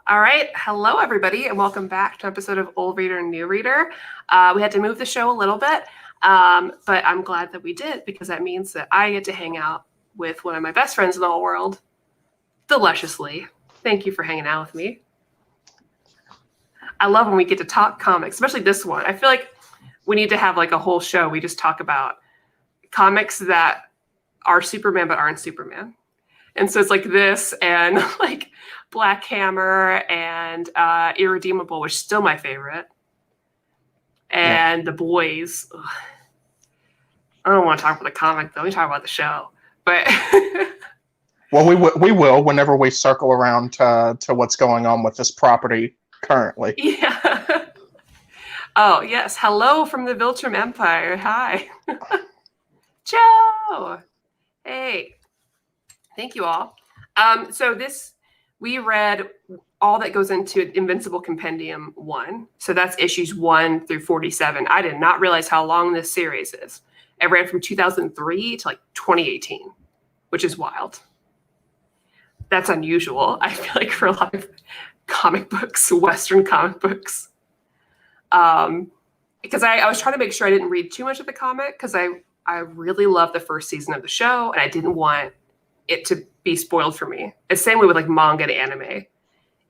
All right. Hello, everybody, and welcome back to an episode of Old Reader and New Reader. We had to move the show a little bit, but I'm glad that we did because that means that I get to hang out with one of my best friends in the whole world, Deliciously. Thank you for hanging out with me. I love when we get to talk comics, especially this one. I feel like we need to have like a whole show. We just talk about comics that are Superman but aren't Superman. And so it's like this and like Black Hammer and Irredeemable, which is still my favorite. And The Boys. Ugh. I don't want to talk about the comic, though. We talk about the show. But well, we will whenever we circle around to what's going on with this property currently. Yeah. Oh, yes. Hello from the Viltrum Empire. Hi. Joe. Hey. Thank you all. So we read all that goes into Invincible Compendium 1. So that's issues 1 through 47. I did not realize how long this series is. It ran from 2003 to like 2018, which is wild. That's unusual, I feel like, for a lot of comic books, Western comic books. Because I was trying to make sure I didn't read too much of the comic because I really loved the first season of the show and I didn't want it to be spoiled for me. It's the same way with like manga and anime.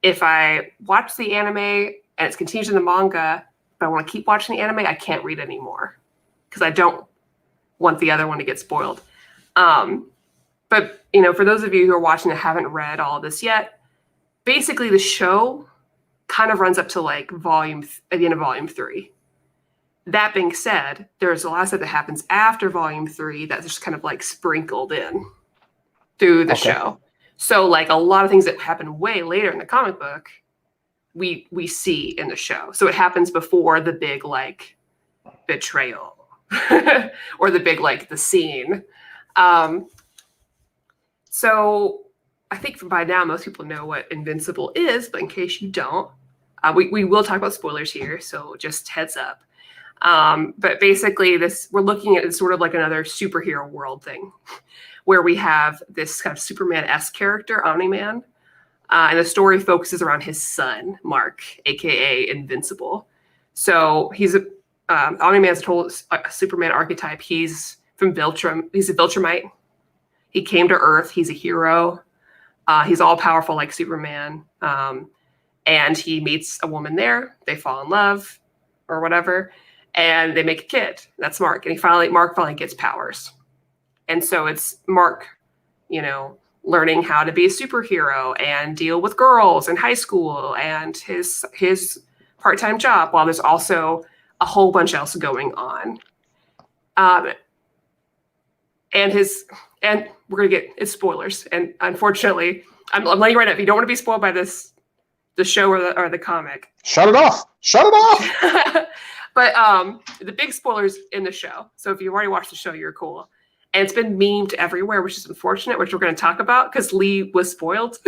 If I watch the anime and it's continued in the manga, but I want to keep watching the anime, I can't read anymore because I don't want the other one to get spoiled. But for those of you who are watching that haven't read all of this yet, basically the show kind of runs up to like at the end of volume 3. That being said, there's a lot of stuff that happens after volume 3 that's just kind of like sprinkled in through the show. So like a lot of things that happen way later in the comic book, we see in the show. So it happens before the big like betrayal or the big like the scene. So I think by now most people know what Invincible is, but in case you don't, we will talk about spoilers here, so just heads up. But basically we're looking at sort of like another superhero world thing where we have this kind of Superman-esque character, Omni-Man, and the story focuses around his son, Mark, aka Invincible. So he's Omni-Man's a total Superman archetype. He's from Viltrum. He's a Viltrumite. He came to Earth. He's a hero. He's all powerful like Superman. And he meets a woman there. They fall in love or whatever. And they make a kid. That's Mark. And Mark finally gets powers. And so it's Mark, learning how to be a superhero and deal with girls in high school and his part-time job, while there's also a whole bunch else going on. And we're going to get it's spoilers. And unfortunately, I'm letting you right now, if you don't want to be spoiled by the show or the comic. Shut it off. Shut it off. But the big spoilers in the show. So if you've already watched the show, you're cool. And it's been memed everywhere, which is unfortunate, which we're going to talk about because Lee was spoiled.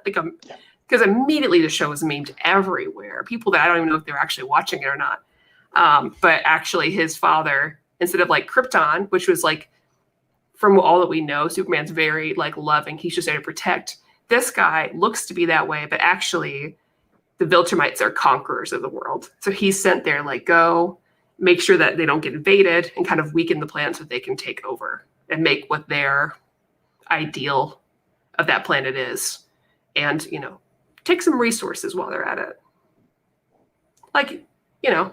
Because immediately the show was memed everywhere. People that I don't even know if they're actually watching it or not. But actually his father, instead of like Krypton, which was like, from all that we know, Superman's very like loving. He's just there to protect. This guy looks to be that way, but actually the Viltrumites are conquerors of the world. So he's sent there like, go make sure that they don't get invaded and kind of weaken the planet so they can take over and make what their ideal of that planet is. And, take some resources while they're at it. Like,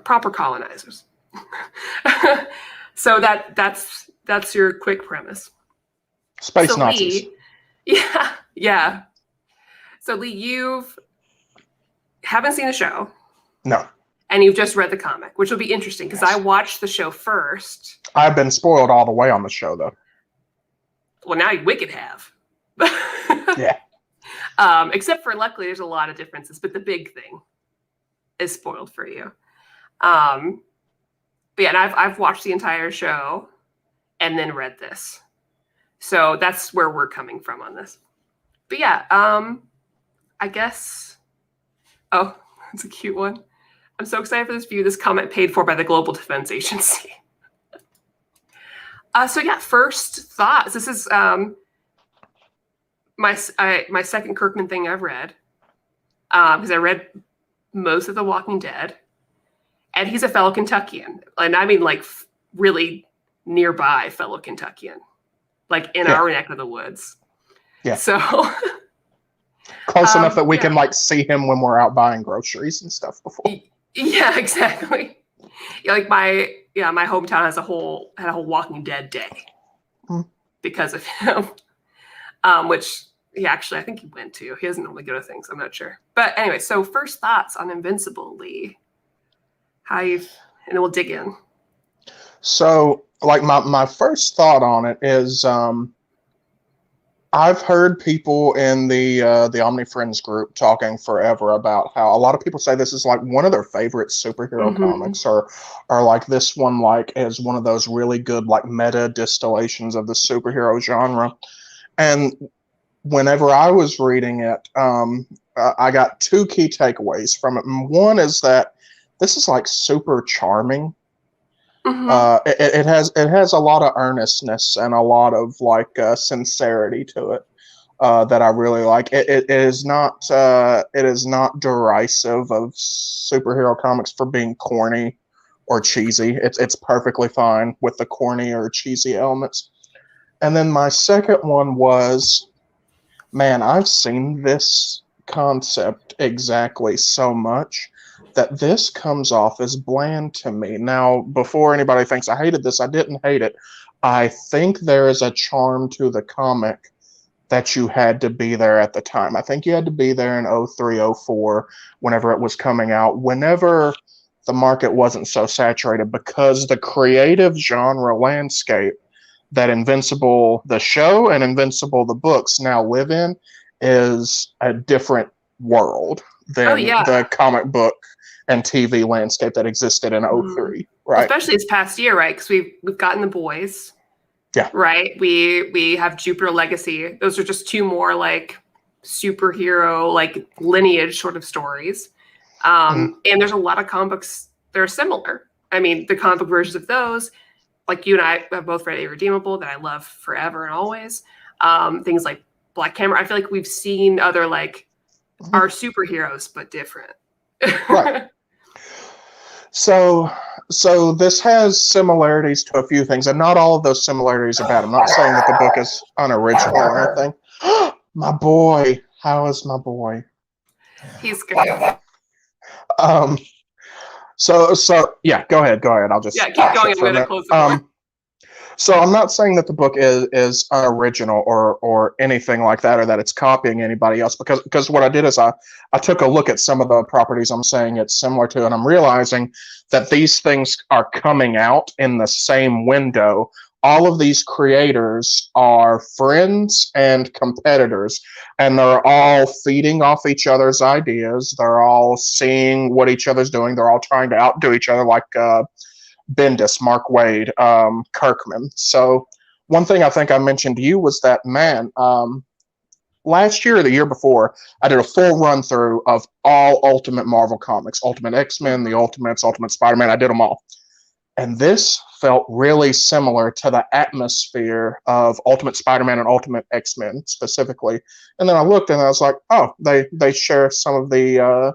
proper colonizers. So that's your quick premise. Space Nazis. Lee, yeah. So Lee, you haven't seen the show. No. And you've just read the comic, which will be interesting because I watched the show first. I've been spoiled all the way on the show, though. Well, now you wicked have. Yeah. Except for, luckily, there's a lot of differences, but the big thing is spoiled for you. But yeah, and I've watched the entire show and then read this. So that's where we're coming from on this. But yeah, I guess, oh, that's a cute one. I'm so excited for this view. This comment paid for by the Global Defense Agency. So yeah, first thoughts. This is my second Kirkman thing I've read. because I read most of The Walking Dead, and he's a fellow Kentuckian, and I mean like really nearby fellow Kentuckian, like in our neck of the woods. Yeah. So close enough that we can like see him when we're out buying groceries and stuff before. Yeah, exactly. Yeah, like my hometown had a whole Walking Dead day because of him. Which I think he went to. He doesn't normally go to things. I'm not sure. But anyway, so first thoughts on Invincible, Lee. And then we'll dig in. So, like my first thought on it is, I've heard people in the Omni Friends group talking forever about how a lot of people say this is like one of their favorite superhero comics, or like this one like is one of those really good like meta distillations of the superhero genre. And whenever I was reading it, I got two key takeaways from it. And one is that this is like super charming. It has a lot of earnestness and a lot of like sincerity to it that I really like. It is not derisive of superhero comics for being corny or cheesy. It's perfectly fine with the corny or cheesy elements. And then my second one was, man, I've seen this concept exactly so much that this comes off as bland to me. Now, before anybody thinks I hated this, I didn't hate it. I think there is a charm to the comic that you had to be there at the time. I think you had to be there in 03, 04, whenever it was coming out, whenever the market wasn't so saturated, because the creative genre landscape that Invincible, the show, and Invincible, the books now live in is a different world than the comic book and TV landscape that existed in 03, right? Especially this past year, right? Because we've gotten The Boys. Yeah. Right? We have Jupiter Legacy. Those are just two more like superhero, like lineage sort of stories. And there's a lot of comic books that are similar. I mean, the comic book versions of those, like you and I have both read Irredeemable, that I love forever and always. Things like Black Camera. I feel like we've seen other like our superheroes, but different. Right. So this has similarities to a few things, and not all of those similarities are bad. I'm not saying that the book is unoriginal or anything. My boy, how is my boy? He's good. So yeah, go ahead. I'll just keep going. I'm going to close the door. So I'm not saying that the book is unoriginal or anything like that, or that it's copying anybody else, because what I did is I took a look at some of the properties I'm saying it's similar to, and I'm realizing that these things are coming out in the same window. All of these creators are friends and competitors, and they're all feeding off each other's ideas. They're all seeing what each other's doing. They're all trying to outdo each other, like Bendis, Mark Waid, Kirkman. So one thing I think I mentioned to you was that, man, last year or the year before, I did a full run through of all Ultimate Marvel comics, Ultimate X-Men, the Ultimates, Ultimate Spider-Man. I did them all. And this felt really similar to the atmosphere of Ultimate Spider-Man and Ultimate X-Men specifically. And then I looked and I was like, oh, they share some of the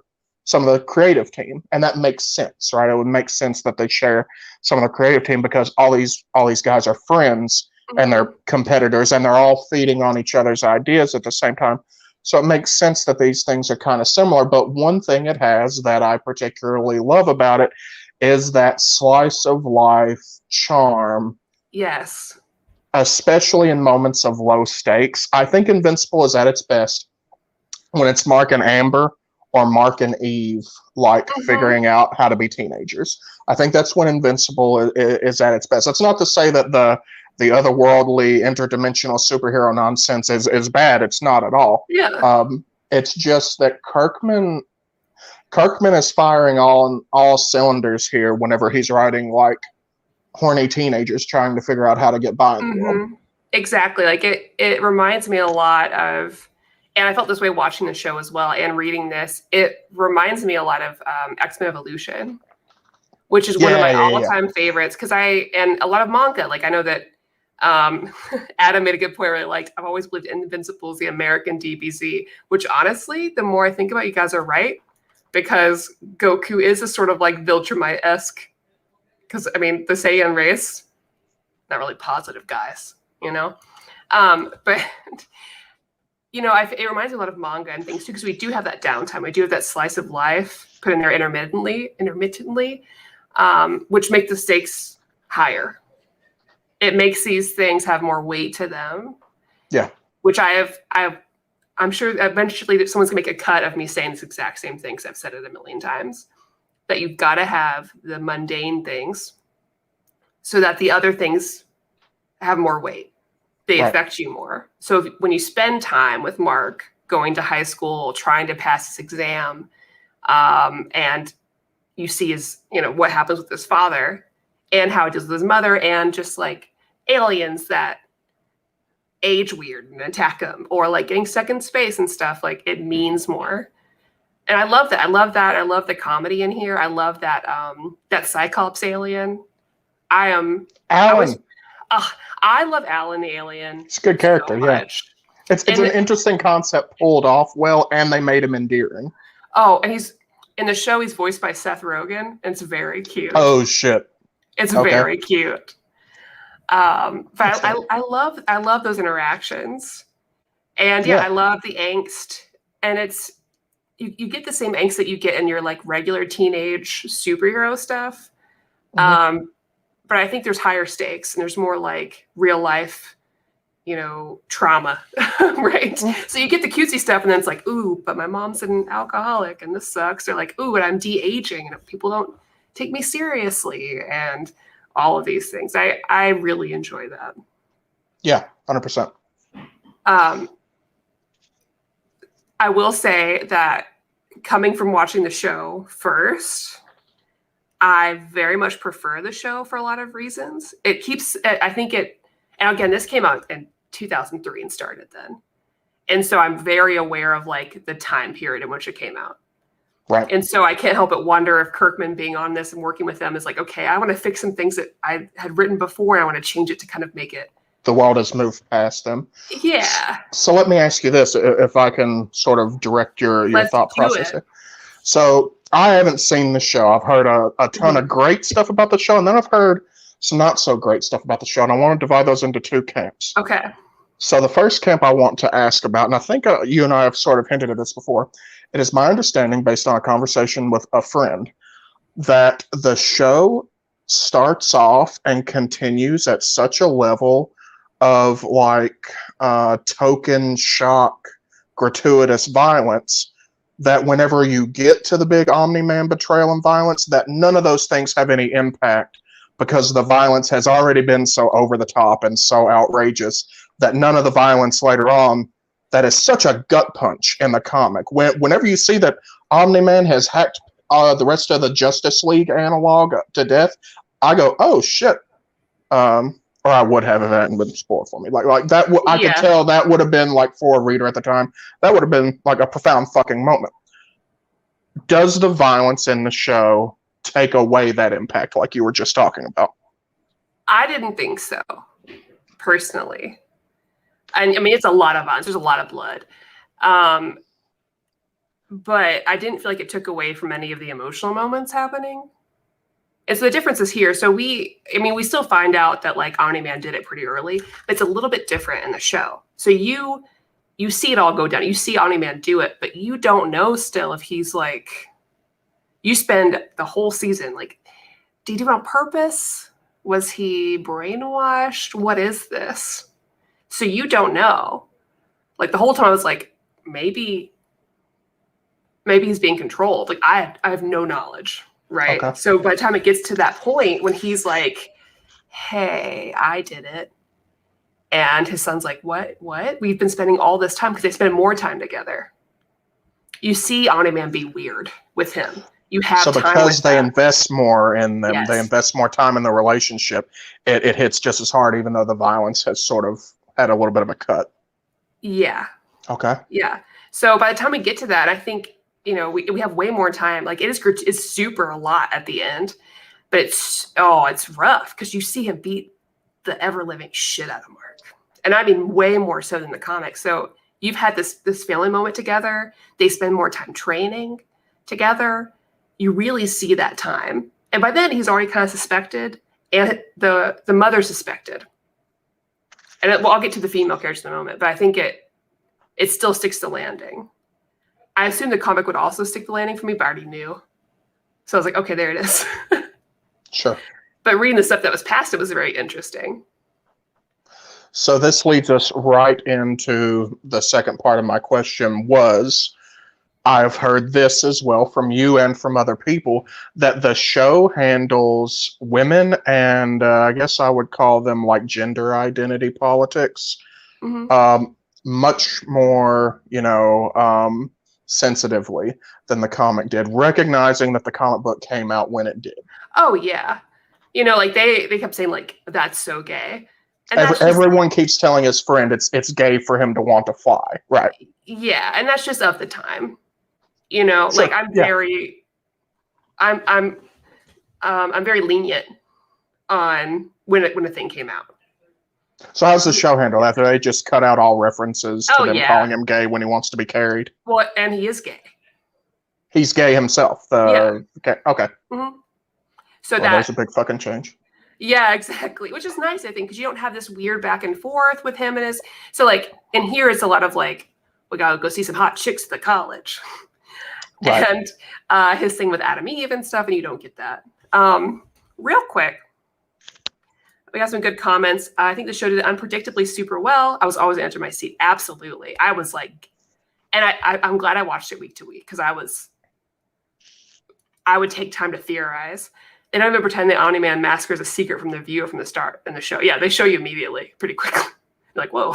creative team, and that makes sense, right? It would make sense that they share some of the creative team because all these guys are friends and they're competitors, and they're all feeding on each other's ideas at the same time. So it makes sense that these things are kind of similar. But one thing it has that I particularly love about it is that slice of life charm. Yes. Especially in moments of low stakes. I think Invincible is at its best when it's Mark and Amber or Mark and Eve, like figuring out how to be teenagers. I think that's when Invincible is at its best. That's not to say that the otherworldly, interdimensional superhero nonsense is bad. It's not at all. Yeah. It's just that Kirkman is firing all cylinders here whenever he's writing like horny teenagers trying to figure out how to get by in the world. Exactly. Like it reminds me a lot of, and I felt this way watching the show as well and reading this. It reminds me a lot of X-Men Evolution, which is one of my all-time favorites. And a lot of manga. Like I know that Adam made a good point where like, I've always believed Invincible is the American DBZ, which honestly, the more I think about it, you guys are right, because Goku is a sort of like Viltrumite-esque, because I mean, the Saiyan race, not really positive guys, you know? But you know, it reminds me a lot of manga and things too, because we do have that downtime. We do have that slice of life put in there intermittently, which make the stakes higher. It makes these things have more weight to them. Yeah. Which I'm sure eventually that someone's gonna make a cut of me saying this exact same thing, because I've said it a million times, that you've got to have the mundane things so that the other things have more weight. They affect you more. So when you spend time with Mark going to high school, trying to pass his exam, and you see his, you know, what happens with his father and how it deals with his mother, and just like aliens that age weird and attack him, or like getting stuck in space and stuff, like it means more. And I love that. I love the comedy in here. I love that that Cyclops alien. I love Alan the alien. It's a good character, so much. It's an interesting concept pulled off well, and they made him endearing. Oh, and he's in the show, he's voiced by Seth Rogen, and it's very cute. Oh shit. It's very cute. But I love those interactions. And I love the angst. And it's you get the same angst that you get in your like regular teenage superhero stuff. Mm-hmm. But I think there's higher stakes, and there's more like real life, you know, trauma, right? Mm-hmm. So you get the cutesy stuff, and then it's like, ooh, but my mom's an alcoholic, and this sucks. They're like, ooh, and I'm de-aging, and people don't take me seriously, and all of these things. I really enjoy that. Yeah, 100%. I will say that coming from watching the show first, I very much prefer the show for a lot of reasons. It keeps, I think it, and again, this came out in 2003 and started then. And so I'm very aware of like the time period in which it came out. Right. And so I can't help but wonder if Kirkman being on this and working with them is like, okay, I want to fix some things that I had written before, and I want to change it to kind of make it. The world has moved past them. Yeah. So let me ask you this, if I can sort of direct your thought process here. So I haven't seen the show. I've heard a ton of great stuff about the show, and then I've heard some not so great stuff about the show, and I want to divide those into two camps. Okay. So the first camp I want to ask about, and I think you and I have sort of hinted at this before, it is my understanding, based on a conversation with a friend, that the show starts off and continues at such a level of like token shock, gratuitous violence, that whenever you get to the big Omni-Man betrayal and violence, that none of those things have any impact, because the violence has already been so over the top and so outrageous that none of the violence later on, that is such a gut punch in the comic. Whenever you see that Omni-Man has hacked the rest of the Justice League analog to death, I go, oh shit. Or I would have if it hadn't been spoiled for me. Like that, I could tell that would have been like, for a reader at the time, that would have been like a profound fucking moment. Does the violence in the show take away that impact like you were just talking about? I didn't think so, personally. And I mean, it's a lot of violence. There's a lot of blood. But I didn't feel like it took away from any of the emotional moments happening. And so the difference is here. So we still find out that like Omni-Man did it pretty early, but it's a little bit different in the show. So you see it all go down. You see Omni-Man do it, but you don't know still if he's like, you spend the whole season like, did he do it on purpose? Was he brainwashed? What is this? So you don't know. Like the whole time I was like, maybe he's being controlled. Like I have no knowledge, right? Okay. So by the time it gets to that point when he's like, hey, I did it. And his son's like, what? We've been spending all this time, because they spend more time together. You see Omni-Man be weird with him. You have so time because they them. Invest more in them, Yes. They invest more time in the relationship, it hits just as hard, even though the violence has sort of had a little bit of a cut. Yeah. Okay. Yeah. So by the time we get to that, I think, we have way more time. Like it's super a lot at the end, but it's rough because you see him beat the ever-living shit out of Mark. And I mean way more so than the comic. So you've had this family moment together. They spend more time training together. You really see that time. And by then he's already kind of suspected, and the mother suspected. And I'll get to the female characters in a moment, but I think it still sticks the landing. I assume the comic would also stick the landing for me, but I already knew. So I was like, okay, there it is. Sure. But reading the stuff that was past it was very interesting. So this leads us right into the second part of my question was, I've heard this as well from you and from other people, that the show handles women and I guess I would call them like gender identity politics much more, sensitively than the comic did, recognizing that the comic book came out when it did. Oh, yeah. Like they kept saying like, that's so gay. And everyone keeps telling his friend it's gay for him to want to fly. Right. Yeah. And that's just of the time. Sure. Like I'm very lenient on when a thing came out. So how's the show handle that? Do they just cut out all references to them calling him gay when he wants to be carried? Well, and he is gay. He's gay himself. Okay. Mm-hmm. So that's a big fucking change. Yeah, exactly. Which is nice, I think, because you don't have this weird back and forth with him and his. So like, and here it's a lot of like, we gotta go see some hot chicks at the college. Right. And his thing with Adam Eve and stuff, and you don't get that. Real quick, we got some good comments. I think the show did it unpredictably super well. I was always answering my seat. Absolutely. I was like, and I'm glad I watched it week to week because I would take time to theorize. And I remember pretending the Omni-Man massacre is a secret from the viewer from the start in the show. Yeah, they show you immediately, pretty quickly. You're like, whoa,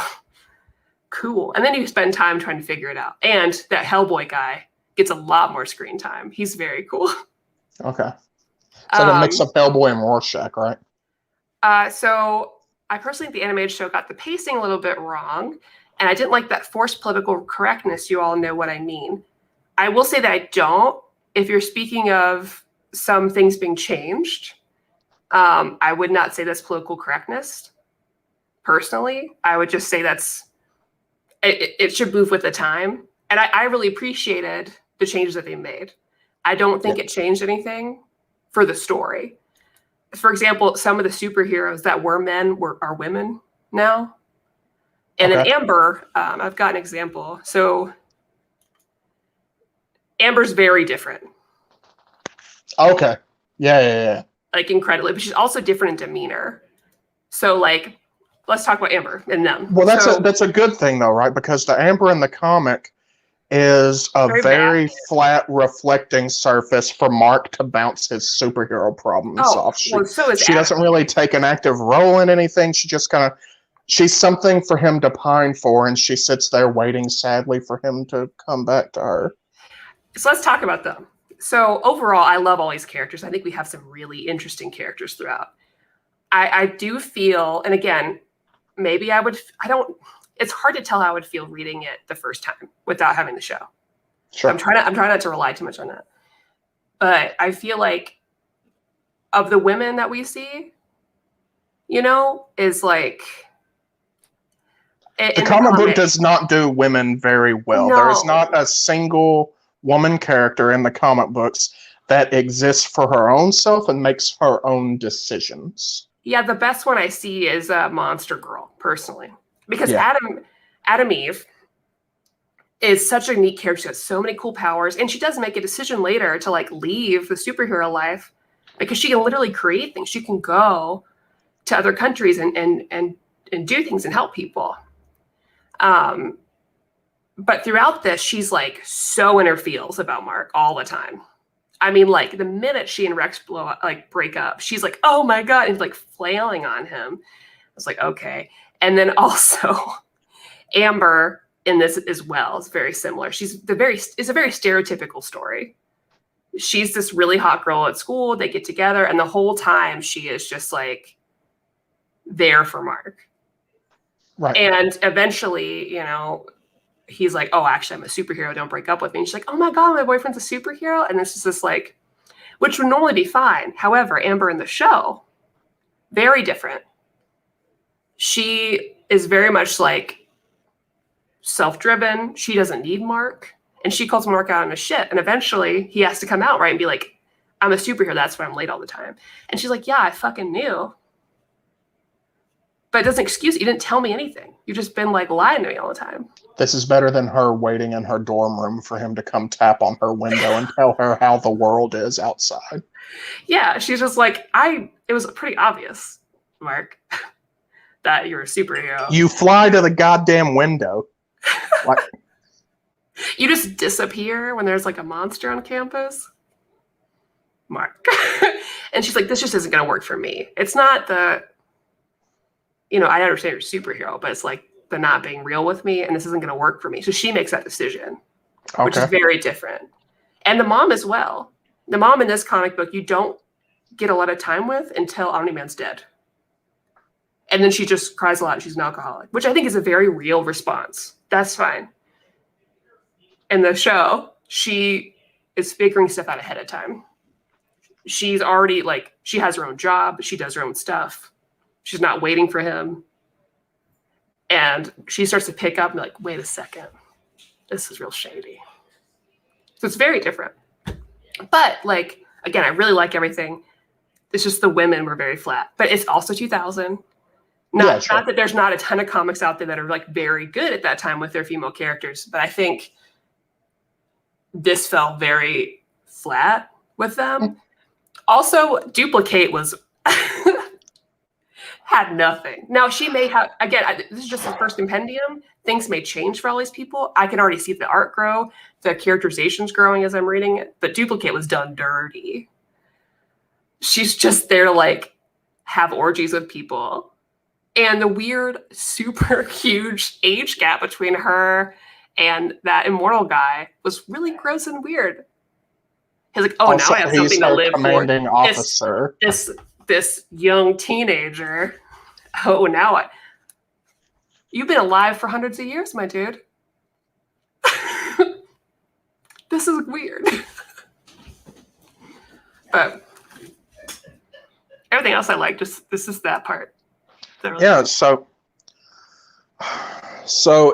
cool. And then you spend time trying to figure it out. And that Hellboy guy gets a lot more screen time. He's very cool. Okay. So that mix up Hellboy and Rorschach, right? So I personally think the animated show got the pacing a little bit wrong. And I didn't like that forced political correctness. You all know what I mean. I will say that I don't. If you're speaking of some things being changed, I would not say that's political correctness. Personally, I would just say it should move with the time. And I really appreciated the changes that they made. I don't think it changed anything for the story. For example, some of the superheroes that were men are women now. And in Amber, I've got an example. So Amber's very different. Okay. Yeah. Like incredibly, but she's also different in demeanor. So like, let's talk about Amber and them. Well, that's a good thing though, right? Because the Amber in the comic is a very flat, reflecting surface for Mark to bounce his superhero problems off. She doesn't really take an active role in anything. She just she's something for him to pine for, and she sits there waiting sadly for him to come back to her. So let's talk about them. So overall, I love all these characters. I think we have some really interesting characters throughout. I do feel, and again, maybe it's hard to tell how I would feel reading it the first time without having the show. Sure. I'm trying not to rely too much on that. But I feel like of the women that we see, is like... The comic book does not do women very well. No. There is not a single woman character in the comic books that exists for her own self and makes her own decisions. Yeah, the best one I see is Monster Girl, personally. Because Adam Eve is such a neat character. She has so many cool powers. And she does make a decision later to like leave the superhero life because she can literally create things. She can go to other countries and do things and help people. But throughout this, she's like so in her feels about Mark all the time. I mean, like the minute she and Rex break up, she's like, oh my God, and like flailing on him. I was like, okay. And then also Amber in this as well is very similar. It's a very stereotypical story. She's this really hot girl at school. They get together, and the whole time she is just like there for Mark. Right. And eventually, he's like, oh, actually, I'm a superhero. Don't break up with me. And she's like, oh my God, my boyfriend's a superhero. And this is just like, which would normally be fine. However, Amber in the show, very different. she is very much like self-driven. She doesn't need Mark, and she calls Mark out on his shit. And eventually, he has to come out, right, and be like, "I'm a superhero. That's why I'm late all the time." And she's like, "Yeah, I fucking knew." But it doesn't excuse it. You didn't tell me anything. You've just been like lying to me all the time. This is better than her waiting in her dorm room for him to come tap on her window and tell her how the world is outside. Yeah, she's just like, it was pretty obvious, Mark, that you're a superhero. You fly to the goddamn window. Like, you just disappear when there's like a monster on campus. Mark. And she's like, this just isn't going to work for me. It's not the, I understand you're a superhero, but it's like the not being real with me, and this isn't going to work for me. So she makes that decision, which is very different. And the mom as well. The mom in this comic book, you don't get a lot of time with until Omni-Man's dead. And then she just cries a lot. She's an alcoholic, which I think is a very real response. That's fine. In the show, she is figuring stuff out ahead of time. She's already she has her own job. She does her own stuff. She's not waiting for him. And she starts to pick up and be like, wait a second. This is real shady. So it's very different. But again, I really like everything. It's just the women were very flat. But it's also 2000. Not that there's not a ton of comics out there that are very good at that time with their female characters. But I think this fell very flat with them. Also, Duplicate was had nothing. Now, she may have, again, this is just the first compendium. Things may change for all these people. I can already see the art grow. The characterization's growing as I'm reading it. But Duplicate was done dirty. She's just there to, have orgies with people. And the weird, super huge age gap between her and that immortal guy was really gross and weird. He's like, oh, now I have something to live commanding for. Officer. This young teenager. Oh, now you've been alive for hundreds of years, my dude. This is weird. But everything else I like, just this is that part. Yeah, so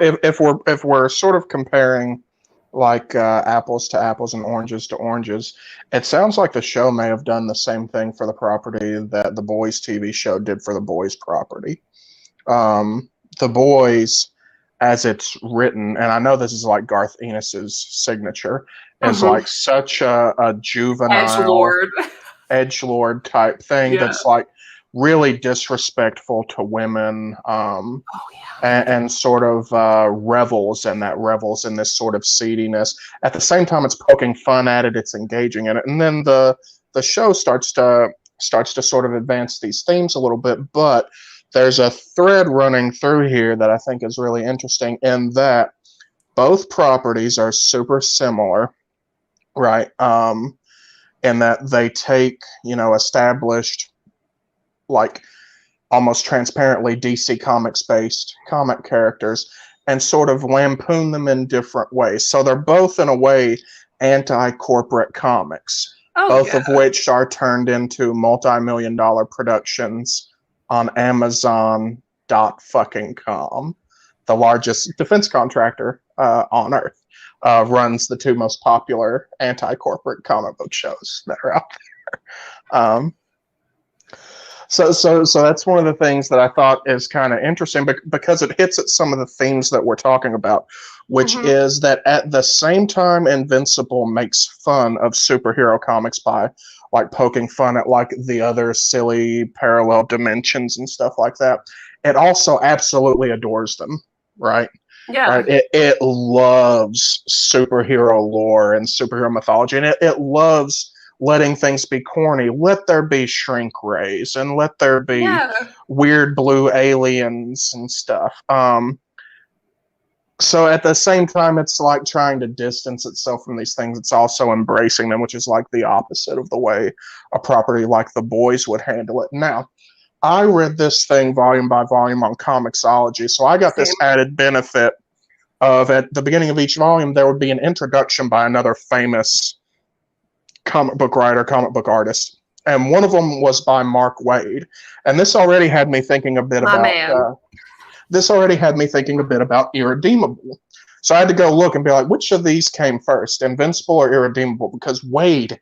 if we're sort of comparing apples to apples and oranges to oranges, it sounds like the show may have done the same thing for the property that the Boys TV show did for the Boys property. The Boys, as it's written, and I know this is Garth Ennis's signature, is such a juvenile edgelord type thing that's really disrespectful to women, and sort of revels in this sort of seediness. At the same time, it's poking fun at it, it's engaging in it, and then the show starts to sort of advance these themes a little bit. But there's a thread running through here that I think is really interesting, in that both properties are super similar, right? In that they take established, almost transparently DC Comics based comic characters and sort of lampoon them in different ways. So they're both in a way anti-corporate comics, both of which are turned into multi-million-dollar productions on Amazon.com, the largest defense contractor on Earth. Runs the two most popular anti-corporate comic book shows that are out there. So that's one of the things that I thought is kind of interesting, because it hits at some of the themes that we're talking about, which is that at the same time Invincible makes fun of superhero comics by poking fun at the other silly parallel dimensions and stuff like that, it also absolutely adores them, right? Yeah. Right? It loves superhero lore and superhero mythology, and it loves letting things be corny. Let there be shrink rays, and let there be weird blue aliens and stuff. So at the same time, it's trying to distance itself from these things. It's also embracing them, which is the opposite of the way a property like The Boys would handle it. Now, I read this thing volume by volume on Comixology, so I got this added benefit of, at the beginning of each volume, there would be an introduction by another famous comic book writer, comic book artist, and one of them was by Mark Waid, and this already had me thinking a bit My about man. Irredeemable. So I had to go look and be like, which of these came first, Invincible or Irredeemable? Because Wade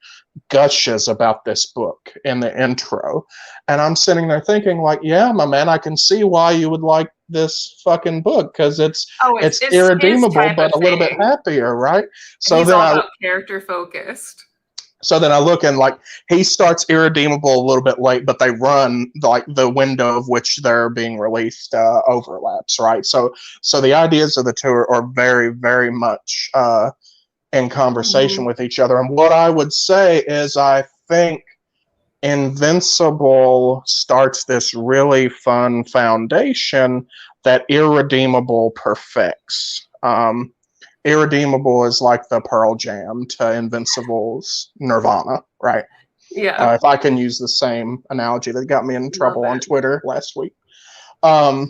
gushes about this book in the intro. And I'm sitting there thinking, like, yeah, my man, I can see why you would like this fucking book, because it's irredeemable, but a little bit happier, right? So he's then all about character focused. So then I look and like he starts Irredeemable a little bit late, but they run like the window of which they're being released overlaps, right? So the ideas of the two are very, very much in conversation with each other. And what I would say is I think Invincible starts this really fun foundation that Irredeemable perfects. Irredeemable is like the Pearl Jam to Invincible's Nirvana, right? Yeah. If I can use the same analogy that got me in trouble on Twitter last week. So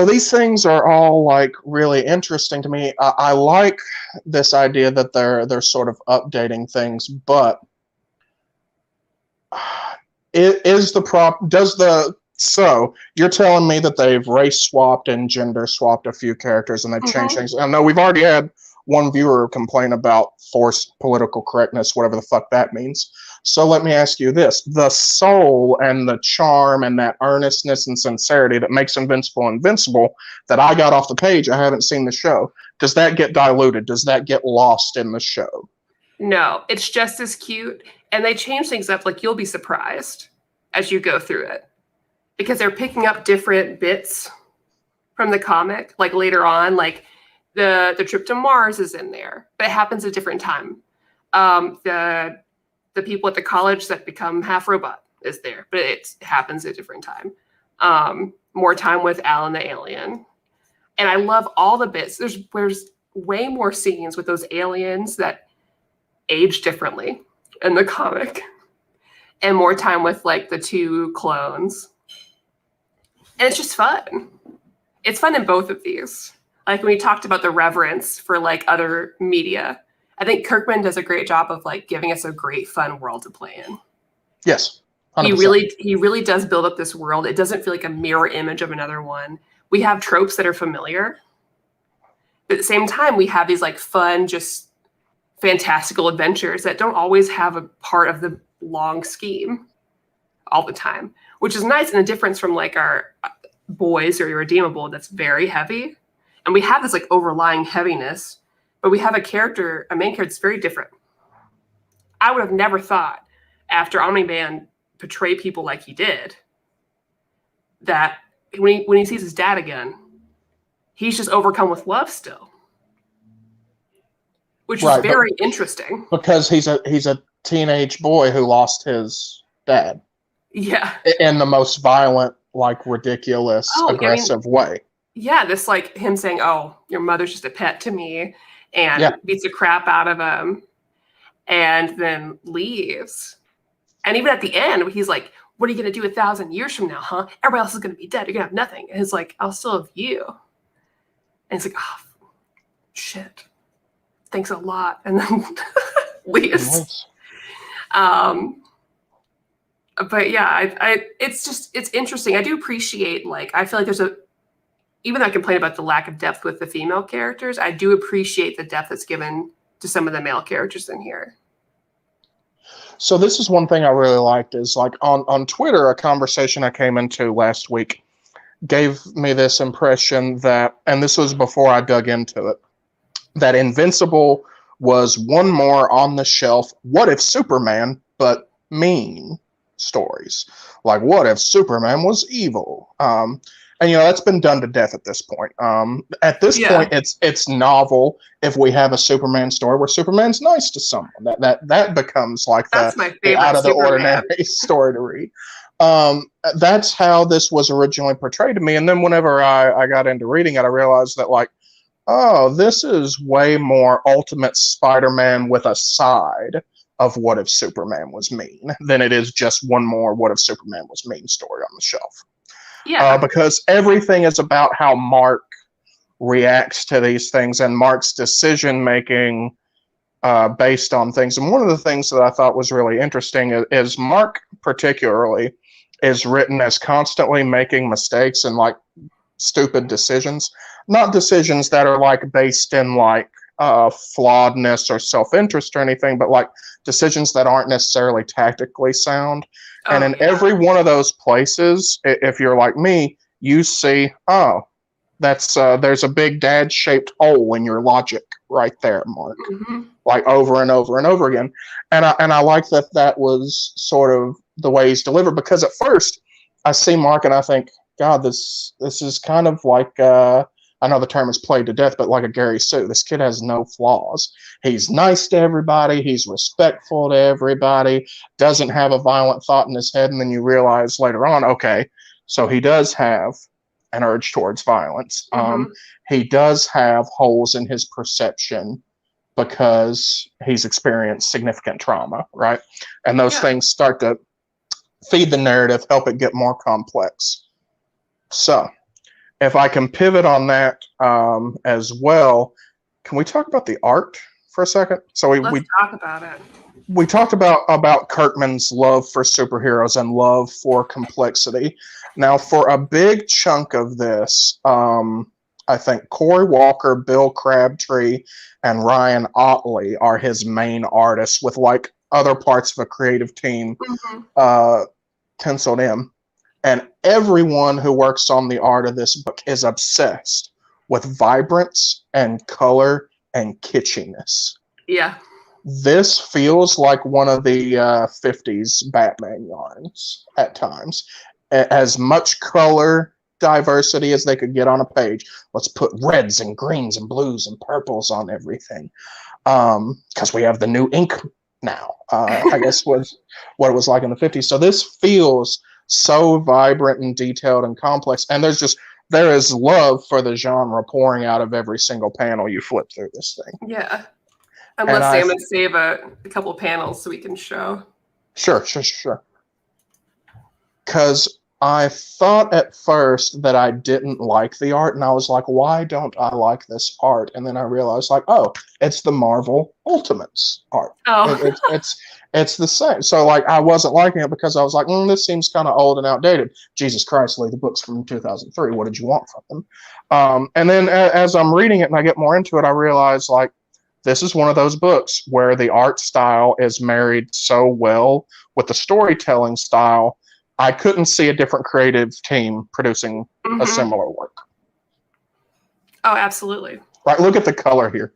these things are all like really interesting to me. I like this idea that they're sort of updating things, but so you're telling me that they've race swapped and gender swapped a few characters and they've changed things. I know we've already had one viewer complain about forced political correctness, whatever the fuck that means. So let me ask you this. The soul and the charm and that earnestness and sincerity that makes Invincible that I got off the page, I haven't seen the show. Does that get diluted? Does that get lost in the show? No, it's just as cute. And they change things up. Like, you'll be surprised as you go through it, because they're picking up different bits from the comic. Like later on, like the trip to Mars is in there, but it happens at a different time. The people at the college that become half robot is there, but it happens at a different time. More time with Alan the alien. And I love all the bits. There's way more scenes with those aliens that age differently in the comic, and more time with like the two clones. And it's just fun. It's fun in both of these. Like when we talked about the reverence for like other media, I think Kirkman does a great job of like giving us a great fun world to play in. Yes. 100%. He really does build up this world. It doesn't feel like a mirror image of another one. We have tropes that are familiar, but at the same time, we have these like fun, just fantastical adventures that don't always have a part of the long scheme all the time, which is nice, and a difference from like our boys or Irredeemable that's very heavy. And we have this like overlying heaviness, but we have a main character that's very different. I would have never thought, after Omni-Man portrayed people like he did, that when he sees his dad again, he's just overcome with love still. Which is very interesting. Because he's a teenage boy who lost his dad. Yeah. In the most violent, like ridiculous, aggressive way. Yeah, this like him saying, "Oh, your mother's just a pet to me," and beats the crap out of him, and then leaves. And even at the end, he's like, "What are you gonna do 1,000 years from now, huh? Everybody else is gonna be dead. You're gonna have nothing." And it's like, "I'll still have you." And it's like, "Oh, shit. Thanks a lot," and then leaves. But yeah, it's interesting. I do appreciate, like, I feel like even though I complain about the lack of depth with the female characters, I do appreciate the depth that's given to some of the male characters in here. So this is one thing I really liked is like on Twitter, a conversation I came into last week gave me this impression that, and this was before I dug into it, that Invincible was one more on the shelf What If Superman, but mean stories. Like, what if Superman was evil? And that's been done to death at this point. At this point, it's novel if we have a Superman story where Superman's nice to someone. That becomes like the out of the ordinary story to read. That's how this was originally portrayed to me. And then whenever I got into reading it, I realized that like, oh, this is way more Ultimate Spider-Man with a side of What If Superman Was Mean than it is just one more What If Superman Was Mean story on the shelf. Yeah. Because everything is about how Mark reacts to these things, and Mark's decision-making based on things. And one of the things that I thought was really interesting is Mark, particularly, is written as constantly making mistakes and like stupid decisions, not decisions that are like based in like flawedness or self-interest or anything, but like decisions that aren't necessarily tactically sound. And in every one of those places, if you're like me, you see, oh, that's there's a big dad-shaped hole in your logic right there, Mark. Mm-hmm. Like over and over and over again. And I like that was sort of the way he's delivered, because at first I see Mark and I think, God, this is kind of like I know the term is played to death, but like a Gary Sue. This kid has no flaws. He's nice to everybody. He's respectful to everybody. Doesn't have a violent thought in his head. And then you realize later on, okay, so he does have an urge towards violence. Mm-hmm. He does have holes in his perception because he's experienced significant trauma, right? And those things start to feed the narrative, help it get more complex. So, if I can pivot on that as well, can we talk about the art for a second? So Let's talk about it. We talked about Kirkman's love for superheroes and love for complexity. Now, for a big chunk of this, I think Corey Walker, Bill Crabtree, and Ryan Otley are his main artists, with like other parts of a creative team penciled in. And everyone who works on the art of this book is obsessed with vibrance and color and kitschiness. Yeah. This feels like one of the 50s Batman yarns at times. As much color diversity as they could get on a page. Let's put reds and greens and blues and purples on everything. Because we have the new ink now, I guess was what it was like in the 50s. So this feels so vibrant and detailed and complex. And there is love for the genre pouring out of every single panel you flip through this thing. Yeah. Unless Sam would save a couple panels so we can show. Sure. Because I thought at first that I didn't like the art, and I was like, why don't I like this art? And then I realized, like, oh, it's the Marvel Ultimates art. Oh. It's the same. So, like, I wasn't liking it because I was like, this seems kind of old and outdated. Jesus Christ, Lee, the book's from 2003. What did you want from them? And then as I'm reading it and I get more into it, I realize, like, this is one of those books where the art style is married so well with the storytelling style. I couldn't see a different creative team producing a similar work. Oh, absolutely. Right, look at the color here.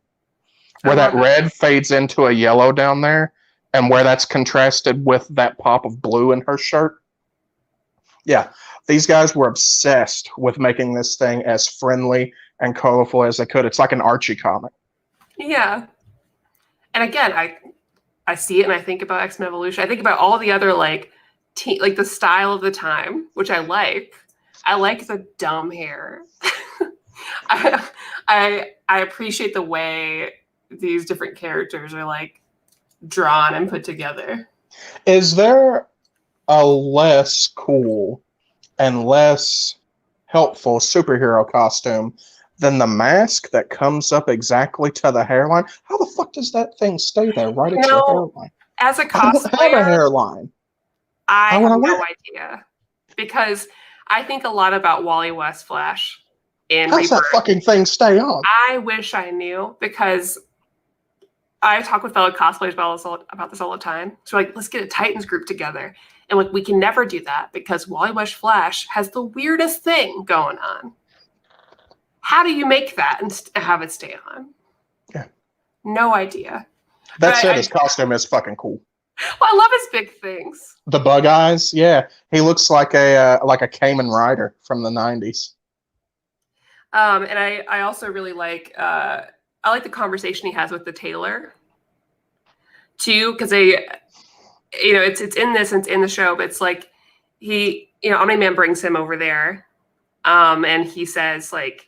Where that red fades into a yellow down there, and where that's contrasted with that pop of blue in her shirt. Yeah, these guys were obsessed with making this thing as friendly and colorful as they could. It's like an Archie comic. Yeah. And again, I see it and I think about X-Men Evolution. I think about all the other like the style of the time, which I like. I like the dumb hair. I appreciate the way these different characters are like drawn and put together. Is there a less cool and less helpful superhero costume than the mask that comes up exactly to the hairline? How the fuck does that thing stay there right at your hairline? As a cosplayer, I have a hairline. I have no idea, because I think a lot about Wally West Flash and How's that fucking thing stay on? I wish I knew, because I talk with fellow cosplayers about this all the time. So like, let's get a Titans group together. And like, we can never do that because Wally West Flash has the weirdest thing going on. How do you make that and have it stay on? Yeah. No idea. That said, his costume is fucking cool. Well, I love his big things. The bug eyes, yeah. He looks like a Kamen Rider from the 90s. And I also really like I like the conversation he has with the tailor too, because it's in this and it's in the show, but it's like Omni-Man brings him over there, and he says like,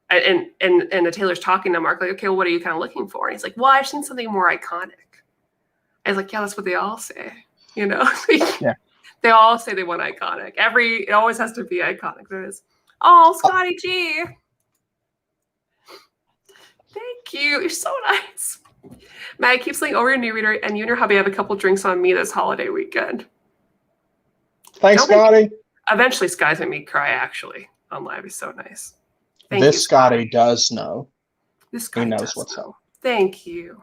and the tailor's talking to Mark like, okay, well, what are you kind of looking for? And he's like, well, I've seen something more iconic. I was like, yeah, that's what they all say, Yeah. They all say they want iconic. It always has to be iconic. There is. Oh, Scotty G. Thank you. You're so nice. Maddie, keep saying over your new reader, and you and your hubby have a couple drinks on me this holiday weekend. Thanks, Scotty. Eventually, Sky's gonna make me cry, actually, on live. He's so nice. Thank This you, Scotty does know. This guy He knows does what's know. up. Thank you.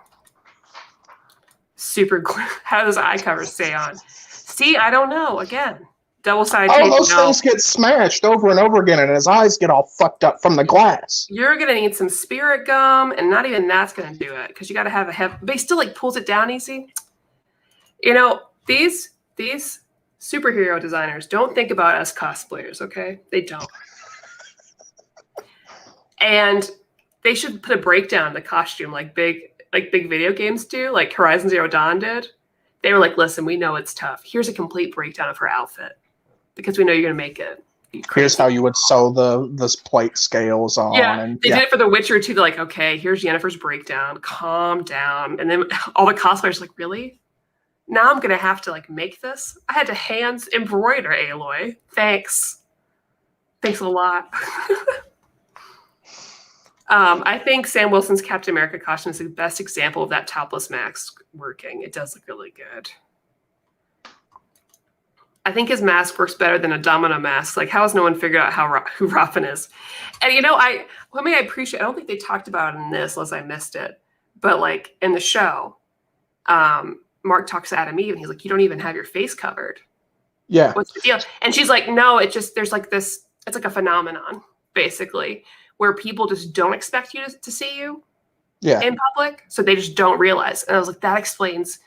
Super glue. How does eye cover stay on? See, I don't know. Again, double-sided tape. Oh, those things get smashed over and over again, and his eyes get all fucked up from the glass. You're gonna need some spirit gum, and not even that's gonna do it because you got to have a heavy. But he still like pulls it down easy. You know, these superhero designers don't think about us cosplayers. Okay, they don't. And they should put a breakdown in the costume like big video games do, like Horizon Zero Dawn did. They were like, listen, we know it's tough. Here's a complete breakdown of her outfit because we know you're going to make it. Here's how you would sew the plate scales on. Yeah, and they did it for The Witcher too. They're like, okay, here's Yennefer's breakdown. Calm down. And then all the cosplayers are like, really? Now I'm going to have to like make this? I had to hands embroider, Aloy. Thanks. Thanks a lot. I think Sam Wilson's Captain America costume is the best example of that topless mask working. It does look really good. I think his mask works better than a domino mask. Like, how has no one figured out who Robin is? And you know, I appreciate. I don't think they talked about it in this, unless I missed it. But like in the show, Mark talks to Adam Eve, and he's like, "You don't even have your face covered. Yeah, what's the deal?" And she's like, "No, it just there's like this. It's like a phenomenon, basically." Where people just don't expect you to see you in public. So they just don't realize. And I was like, that explains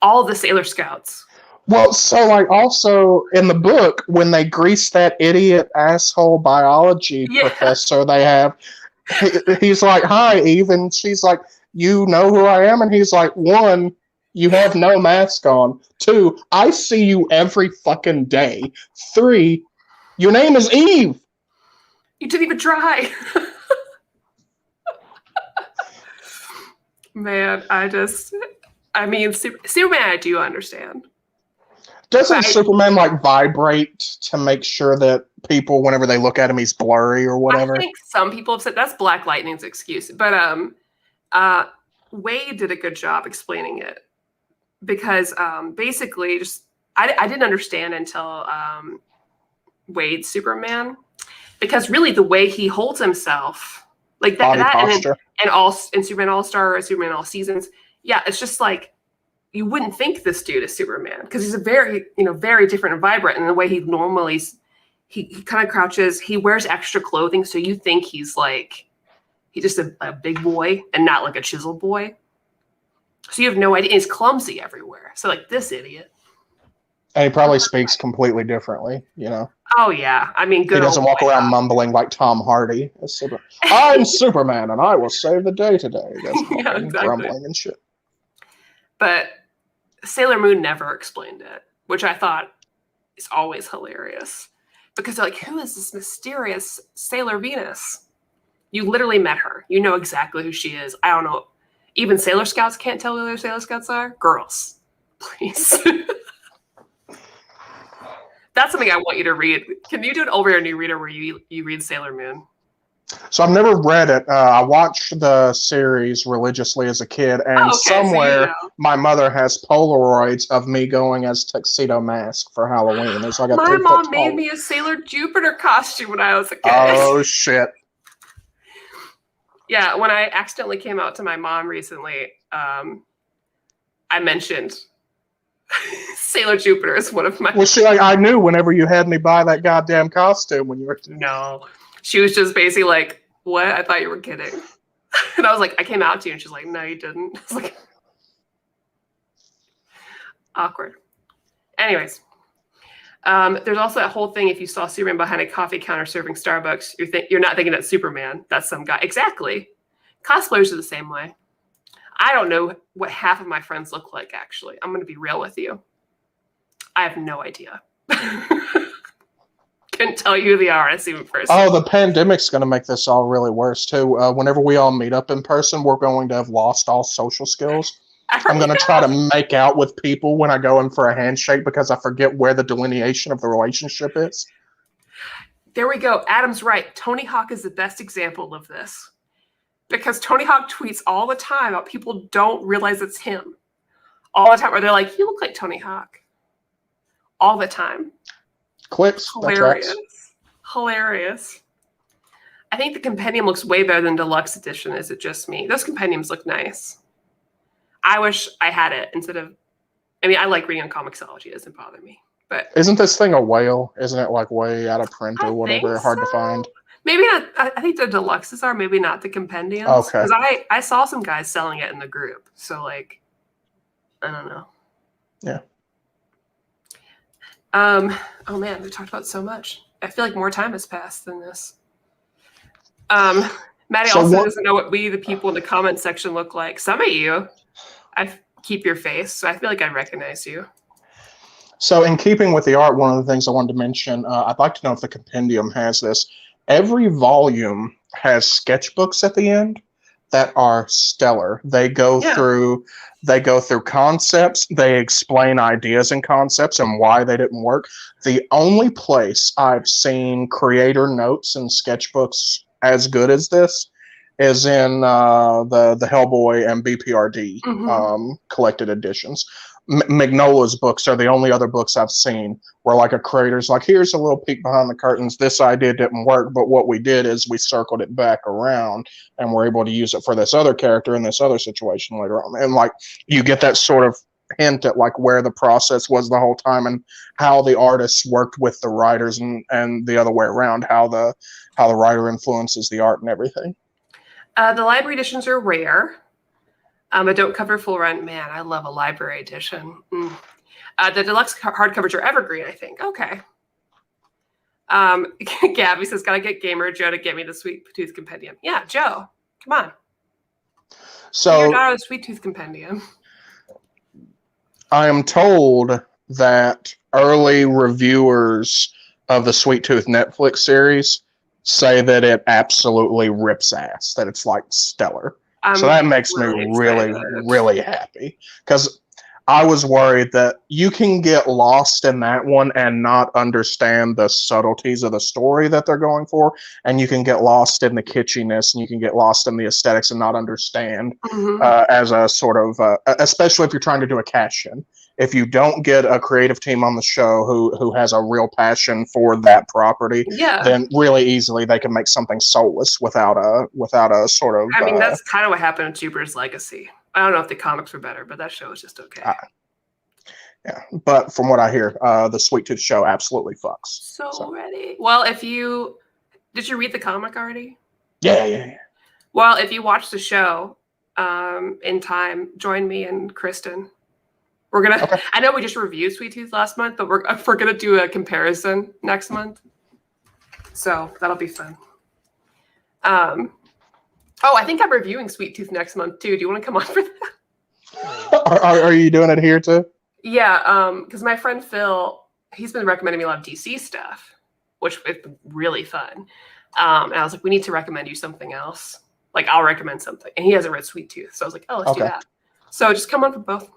all the Sailor Scouts. Well, so like also in the book, when they grease that idiot asshole biology professor they have, he's like, hi, Eve. And she's like, you know who I am? And he's like, 1, you have no mask on. 2, I see you every fucking day. 3, your name is Eve. You didn't even try. Man, Superman, I do understand. Doesn't Superman like vibrate to make sure that people, whenever they look at him, he's blurry or whatever? I think some people have said that's Black Lightning's excuse. But Wade did a good job explaining it. Because basically, I didn't understand until Wade's Superman. Because really, the way he holds himself, like that and Superman All-Star or Superman All Seasons, yeah, it's just like you wouldn't think this dude is Superman because he's a very different and vibrant. And the way he normally he kind of crouches, he wears extra clothing, so you think he's just a big boy and not like a chiseled boy. So you have no idea. He's clumsy everywhere. So like this idiot. And he probably speaks completely differently, you know. Oh yeah, I mean, he doesn't walk around mumbling like Tom Hardy. I'm Superman, and I will save the day today. Yeah, exactly. Grumbling and shit. But Sailor Moon never explained it, which I thought is always hilarious because they're like, "Who is this mysterious Sailor Venus?" You literally met her. You know exactly who she is. I don't know. Even Sailor Scouts can't tell who their Sailor Scouts are. Girls, please. That's something I want you to read. Can you do it over your new reader where you read Sailor Moon? So I've never read it. I watched the series religiously as a kid, and somewhere my mother has Polaroids of me going as Tuxedo Mask for Halloween. There's like my mom made me a Sailor Jupiter costume when I was a kid. Oh, shit. Yeah, when I accidentally came out to my mom recently, I mentioned Sailor Jupiter is one of my... Well, she I knew whenever you had me buy that goddamn costume when you were... No. She was just basically like, what? I thought you were kidding. And I was like, I came out to you. And she's like, no, you didn't. I was like... Awkward. Anyways. There's also that whole thing, if you saw Superman behind a coffee counter serving Starbucks, you're not thinking that's Superman. That's some guy. Exactly. Cosplayers are the same way. I don't know what half of my friends look like, actually. I'm going to be real with you. I have no idea. Couldn't tell you who they are. I see them first. Oh, the pandemic's going to make this all really worse, too. Whenever we all meet up in person, we're going to have lost all social skills. I'm going to try to make out with people when I go in for a handshake because I forget where the delineation of the relationship is. There we go. Adam's right. Tony Hawk is the best example of this. because Tony Hawk tweets all the time about people don't realize it's him. All the time, where they're like, "You look like Tony Hawk." All the time. Clicks. Hilarious. Hilarious. I think the Compendium looks way better than Deluxe Edition. Is it just me? Those Compendiums look nice. I wish I had it instead of. I mean, I like reading on Comixology. It doesn't bother me. But isn't this thing a whale? Isn't it like way out of print or whatever? Hard to find. Maybe not. I think the deluxes are. Maybe not the Compendiums. Okay. Because I saw some guys selling it in the group. So like, I don't know. Yeah. Oh man, we talked about so much. I feel like more time has passed than this. Maddie also doesn't know what we, the people in the comment section, look like. Some of you, I keep your face, so I feel like I recognize you. So in keeping with the art, one of the things I wanted to mention, I'd like to know if the Compendium has this. Every volume has sketchbooks at the end that are stellar. They go through concepts, they explain ideas and concepts and why they didn't work. The only place I've seen creator notes and sketchbooks as good as this is in the Hellboy and BPRD collected editions. Magnola's books are the only other books I've seen where like a creator's like, here's a little peek behind the curtains. This idea didn't work, but what we did is we circled it back around and we're able to use it for this other character in this other situation later on. And like you get that sort of hint at like where the process was the whole time and how the artists worked with the writers and the other way around, how the writer influences the art and everything. The library editions are rare. But don't cover full run. Man, I love a library edition. The deluxe hardcovers are evergreen, I think. Okay. Gabby says, gotta get Gamer Joe to get me the Sweet Tooth Compendium. Yeah, Joe, come on. So you're not a Sweet Tooth Compendium. I am told that early reviewers of the Sweet Tooth Netflix series say that it absolutely rips ass, that it's like stellar. So that makes me really happy because I was worried that you can get lost in that one and not understand the subtleties of the story that they're going for. And you can get lost in the kitschiness and you can get lost in the aesthetics and not understand as a sort of, especially if you're trying to do a cash-in. If you don't get a creative team on the show who has a real passion for that property, then really easily they can make something soulless without a sort of. I mean, that's kind of what happened in Jupiter's Legacy. I don't know if the comics were better, but that show was just okay. Yeah, but from what I hear, the Sweet Tooth show absolutely fucks. So ready. Well, did you read the comic already? Yeah. Well, if you watch the show in time, join me and Kristen. We're gonna. Okay. I know we just reviewed Sweet Tooth last month, but we're gonna do a comparison next month. So that'll be fun. Oh, I think I'm reviewing Sweet Tooth next month too. Do you want to come on for that? Are you doing it here too? Yeah, because my friend Phil, he's been recommending me a lot of DC stuff, which is really fun. And I was like, we need to recommend you something else. Like, I'll recommend something. And he hasn't read Sweet Tooth, so I was like, oh, let's do that. So just come on for both.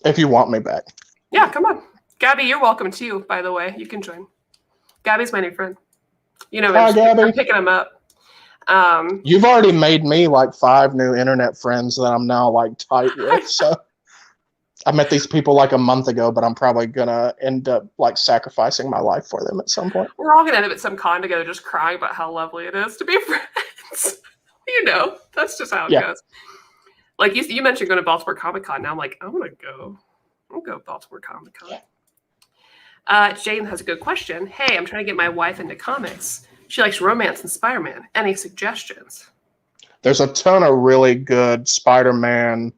If you want me back. Yeah, come on. Gabby, you're welcome too, by the way. You can join. Gabby's my new friend. You know, I'm picking him up. You've already made me like 5 new internet friends that I'm now like tight with. So I met these people like a month ago, but I'm probably gonna end up like sacrificing my life for them at some point. We're all gonna end up at some con together just crying about how lovely it is to be friends. You know, that's just how it goes. Like you mentioned going to Baltimore Comic Con. Now I'm like, I want to go. I'll go to Baltimore Comic Con. Jane has a good question. Hey, I'm trying to get my wife into comics. She likes romance and Spider-Man. Any suggestions? There's a ton of really good Spider-Man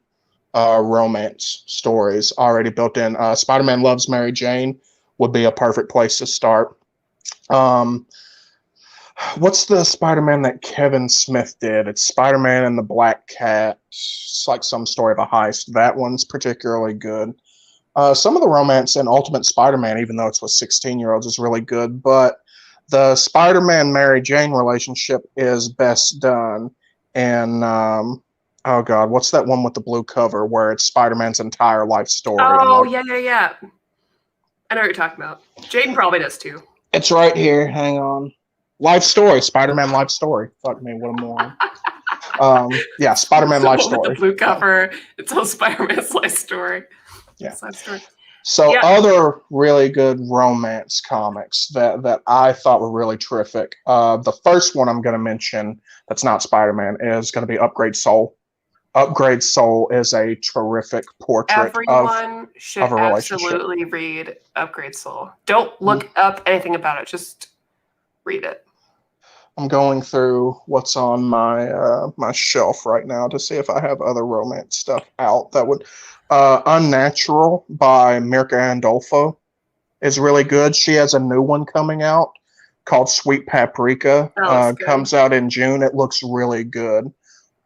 romance stories already built in. Spider-Man Loves Mary Jane would be a perfect place to start. What's the Spider-Man that Kevin Smith did? It's Spider-Man and the Black Cat. It's like some story of a heist. That one's particularly good. Some of the romance in Ultimate Spider-Man, even though it's with 16-year-olds, is really good. But the Spider-Man Mary Jane relationship is best done in, oh God, what's that one with the blue cover where it's Spider-Man's entire life story? Oh, yeah. I know what you're talking about. Jaden probably does too. It's right here. Hang on. Life story. Spider-Man life story. Fuck me, what a moron. Yeah, Spider-Man So life with the story. blue cover, it tells Spider-Man's life story. Yeah. Life story. So Yeah. other really good romance comics that I thought were really terrific. The first one I'm going to mention that's not Spider-Man is going to be Upgrade Soul. Upgrade Soul is a terrific portrait Everyone should of a relationship. absolutely read Upgrade Soul. Don't look up anything about it. Just read it. I'm going through what's on my shelf right now to see if I have other romance stuff out that would. Unnatural by Mirka Andolfo is really good. She has a new one coming out called Sweet Paprika. Comes out in June. It looks really good.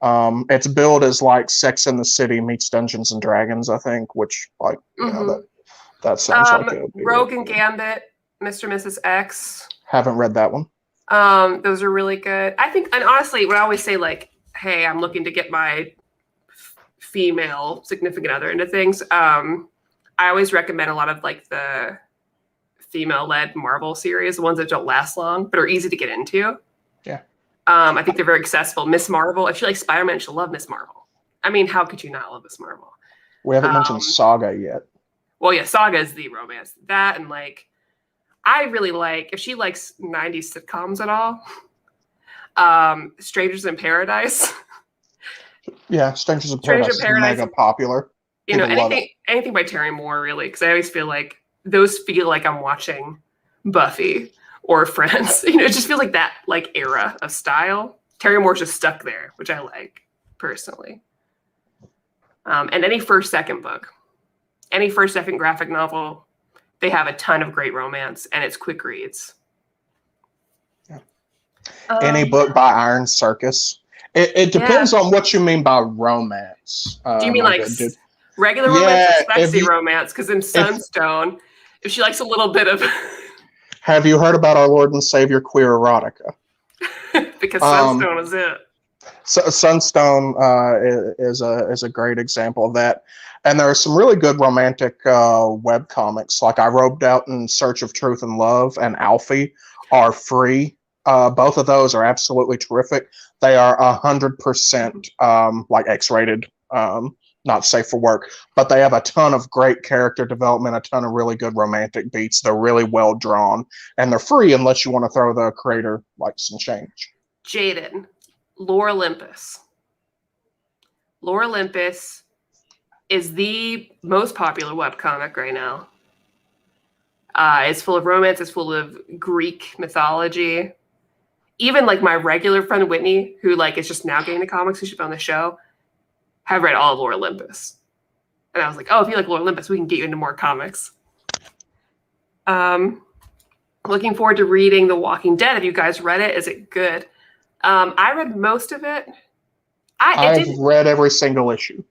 It's billed as like Sex in the City meets Dungeons and Dragons, I think, which like that sounds like it would be Rogue really and good. Gambit, Mr. and Mrs. X. Haven't read that one. Those are really good. I think, and honestly, when I always say like, hey, I'm looking to get my female significant other into things, I always recommend a lot of like the female-led Marvel series, the ones that don't last long but are easy to get into. Yeah. I think they're very accessible. Miss Marvel, if you like Spider-Man, she'll love Miss Marvel. I mean, how could you not love Miss Marvel? We haven't mentioned Saga yet. Well, yeah, Saga is the romance. That and like, I really like, if she likes 90s sitcoms at all, Strangers in Paradise. Yeah, Strangers in Paradise is mega popular. You know, anything by Terry Moore, really, because I always feel like those feel like I'm watching Buffy or Friends. You know, it just feels like that like era of style. Terry Moore's just stuck there, which I like personally. And any first, second book, any first, second graphic novel, they have a ton of great romance, and it's quick reads. Yeah. Any book by Iron Circus. It depends on what you mean by romance. Do you mean like regular romance or sexy romance? Because in Sunstone, if she likes a little bit of... Have you heard about our Lord and Savior queer erotica? Because Sunstone is it. Sunstone is a great example of that. And there are some really good romantic web comics. Like I Robed Out in Search of Truth and Love and Alfie are free. Both of those are absolutely terrific. They are 100% like X-rated, not safe for work, but they have a ton of great character development, a ton of really good romantic beats. They're really well drawn, and they're free unless you want to throw the creator like some change. Jaden, Lore Olympus. Lore Olympus is the most popular webcomic right now. It's full of romance. It's full of Greek mythology. Even like my regular friend Whitney, who like is just now getting the comics, who should be on the show, have read all of Lore Olympus. And I was like, oh, if you like Lore Olympus, we can get you into more comics. Looking forward to reading The Walking Dead. Have you guys read it? Is it good? I read most of it. I've read every single issue.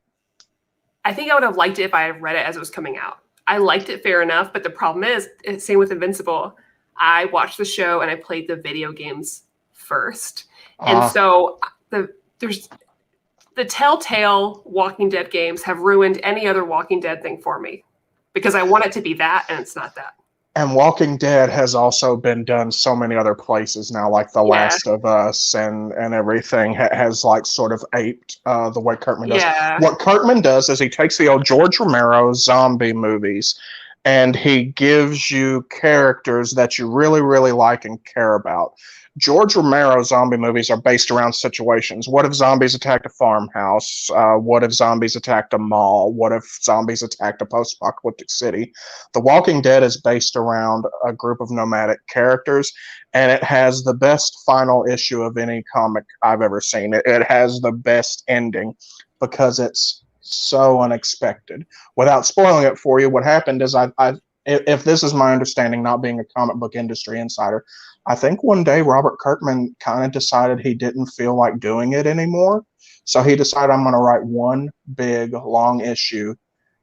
I think I would have liked it if I had read it as it was coming out. I liked it fair enough, but the problem is, same with Invincible. I watched the show and I played the video games first. And so there's the Telltale Walking Dead games have ruined any other Walking Dead thing for me because I want it to be that and it's not that. And Walking Dead has also been done so many other places now, like The Last of Us and everything has like sort of aped the way Kirkman does. Yeah. What Kirkman does is he takes the old George Romero zombie movies and he gives you characters that you really, really like and care about. George Romero zombie movies are based around situations. What if zombies attacked a farmhouse? What if zombies attacked a mall? What if zombies attacked a post-apocalyptic city? The Walking Dead is based around a group of nomadic characters, and it has the best final issue of any comic I've ever seen. It has the best ending because it's so unexpected. Without spoiling it for you, what happened is if this is my understanding, not being a comic book industry insider, I think one day Robert Kirkman kind of decided he didn't feel like doing it anymore. So he decided, I'm going to write one big, long issue,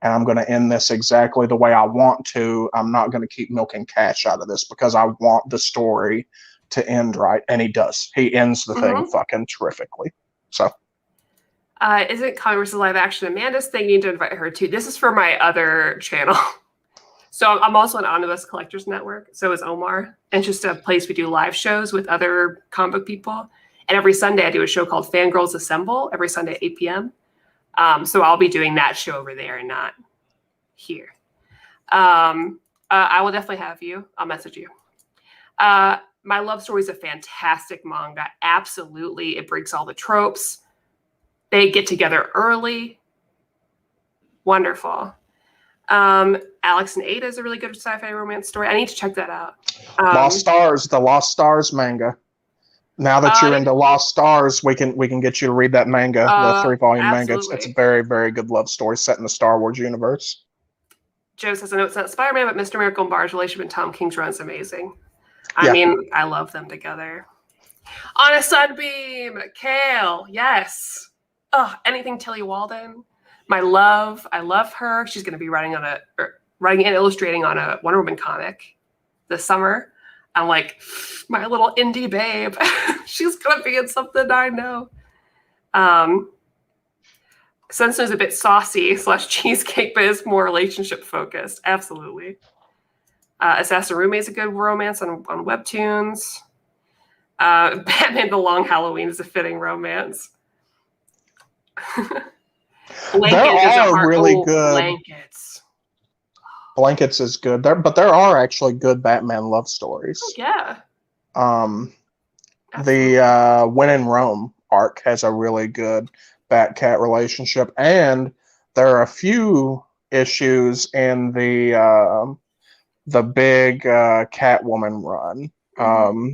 and I'm going to end this exactly the way I want to. I'm not going to keep milking cash out of this because I want the story to end right. And he does. He ends the thing fucking terrifically. So. Isn't Congress a live action? Amanda's thing, you need to invite her too. This is for my other channel. So I'm also an Omnibus Collectors Network. So is Omar. And it's just a place we do live shows with other comic book people. And every Sunday I do a show called Fangirls Assemble every Sunday at 8 p.m. So I'll be doing that show over there and not here. I will definitely have you. I'll message you. My Love Story is a fantastic manga. Absolutely. It breaks all the tropes. They get together early. Wonderful. Alex and Ada is a really good sci-fi romance story. I need to check that out. Lost Stars, the Lost Stars manga. Now that you're into Lost Stars, we can get you to read that manga, the 3-volume manga. It's a very, very good love story set in the Star Wars universe. Joe says, I know it's not Spider-Man, but Mr. Miracle and Bar's relationship in Tom King's run is amazing. I mean, I love them together. On a Sunbeam, Kale, yes. Oh, anything Tilly Walden. My love, I love her. She's going to be writing and illustrating on a Wonder Woman comic this summer. I'm like, my little indie babe. She's going to be in something I know. Sunsnow is a bit saucy / cheesecake, but is more relationship focused. Absolutely. Assassin Roommate is a good romance on Webtoons. Batman The Long Halloween is a fitting romance. There are really good. Blankets is good, but there are actually good Batman love stories. Oh, yeah. The When in Rome arc has a really good Bat-Cat relationship, and there are a few issues in the big Catwoman run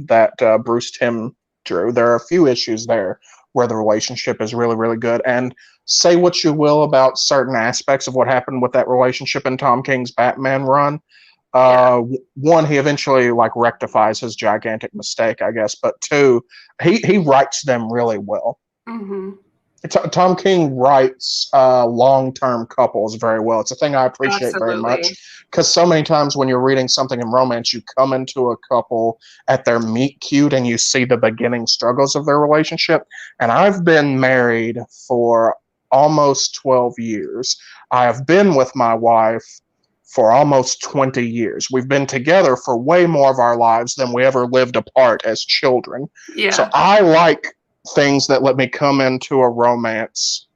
that Bruce Timm drew. There are a few issues there where the relationship is really, really good. And say what you will about certain aspects of what happened with that relationship in Tom King's Batman run. One, he eventually rectifies his gigantic mistake, I guess. But two, he writes them really well. Mm-hmm. Tom King writes long-term couples very well. It's a thing I appreciate very much, because so many times when you're reading something in romance, you come into a couple at their meet cute and you see the beginning struggles of their relationship. And I've been married for almost 12 years. I have been with my wife for almost 20 years. We've been together for way more of our lives than we ever lived apart as children. Yeah. So I like things that let me come into a romance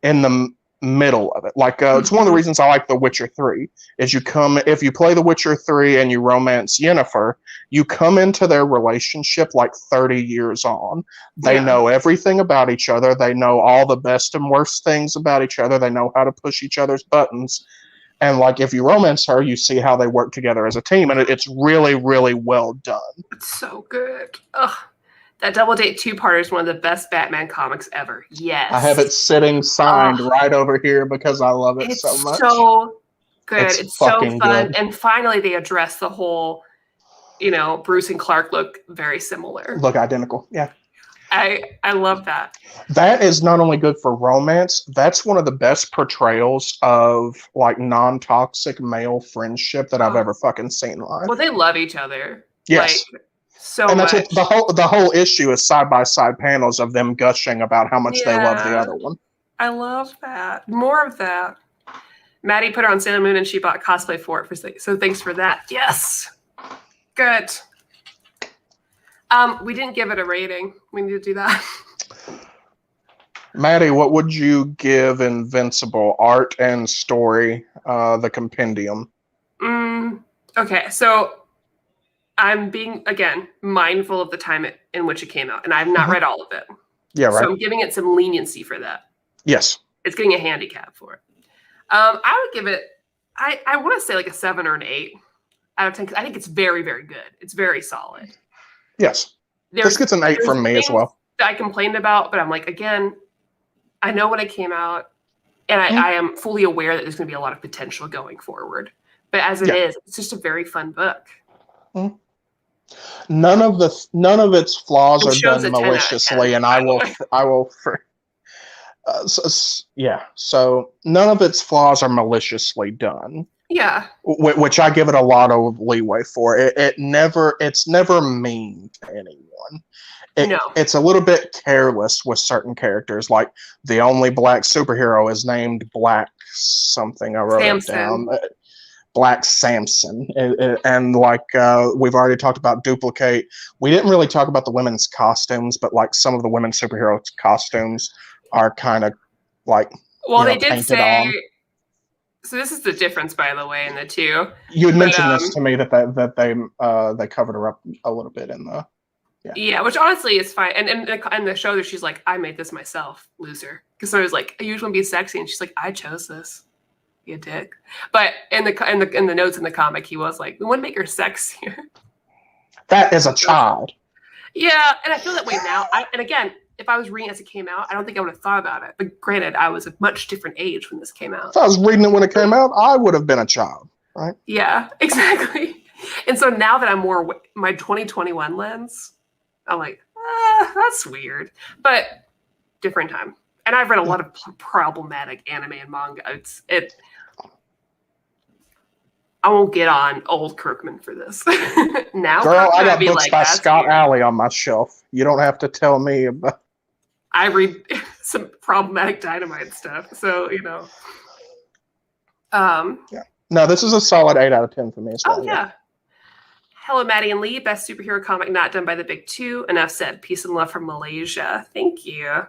in the middle of it. It's one of the reasons I like The Witcher 3 is if you play The Witcher 3 and you romance Yennefer, you come into their relationship 30 years on. They know everything about each other. They know all the best and worst things about each other. They know how to push each other's buttons. And if you romance her, you see how they work together as a team. And it's really, really well done. It's so good. Ugh. That Double Date 2-parter is one of the best Batman comics ever. Yes. I have it sitting signed right over here because I love it so much. It's so good. It's so fun. Good. And finally they address the whole, Bruce and Clark look very similar. Look identical. Yeah. I love that. That is not only good for romance, that's one of the best portrayals of non-toxic male friendship that I've ever fucking seen live. Well, they love each other. Yes. So and that's much. The whole issue is side-by-side panels of them gushing about how much they love the other one. I love that. More of that. Maddie put her on Sailor Moon and she bought cosplay for it. So thanks for that. Yes. Good. We didn't give it a rating. We need to do that. Maddie, what would you give Invincible, art and story, the Compendium? Okay, so I'm being, again, mindful of the time in which it came out, and I've not read all of it. Yeah, right. So I'm giving it some leniency for that. Yes. It's getting a handicap for it. I would give it, I want to say a 7 or an 8 out of 10, because I think it's very, very good. It's very solid. Yes. This gets an 8 from me as well. I complained about, but I'm again, I know when it came out, and I am fully aware that there's going to be a lot of potential going forward. But as it is, it's just a very fun book. None of its flaws are done maliciously, and I will. So none of its flaws are maliciously done. Yeah. Which I give it a lot of leeway for. It's never mean to anyone. It's a little bit careless with certain characters, like the only black superhero is named Black something. I wrote it down. Black Samson, and like we've already talked about Duplicate. We didn't really talk about the women's costumes, but like some of the women's superhero costumes are kind of like they did painted say. on. So this is the difference, by the way, in the two. You had mentioned this to me that they covered her up a little bit in the. Yeah, which honestly is fine. And in the show, she's like, "I made this myself, loser." Because I was like, "I usually want to be sexy," and she's like, "I chose this, you dick." But in the notes in the comic, he was like, "We want to make her sexier." That is a child. Yeah, and I feel that way now. And again, if I was reading as it came out, I don't think I would have thought about it. But granted, I was a much different age when this came out. If I was reading it when it came out, I would have been a child, right? Yeah, exactly. And so now that I'm more my 2021 lens, I'm like, that's weird. But different time. And I've read a lot of problematic anime and manga. I won't get on old Kirkman for this. Now, girl, Kirkman, I got books like, by Scott weird. Alley on my shelf. You don't have to tell me about. I read some problematic Dynamite stuff, so Yeah. No, this is a solid 8 out of 10 for me as well. Oh yeah. Hello, Maddie and Lee. Best superhero comic not done by the big two. Enough said. Peace and love from Malaysia. Thank you.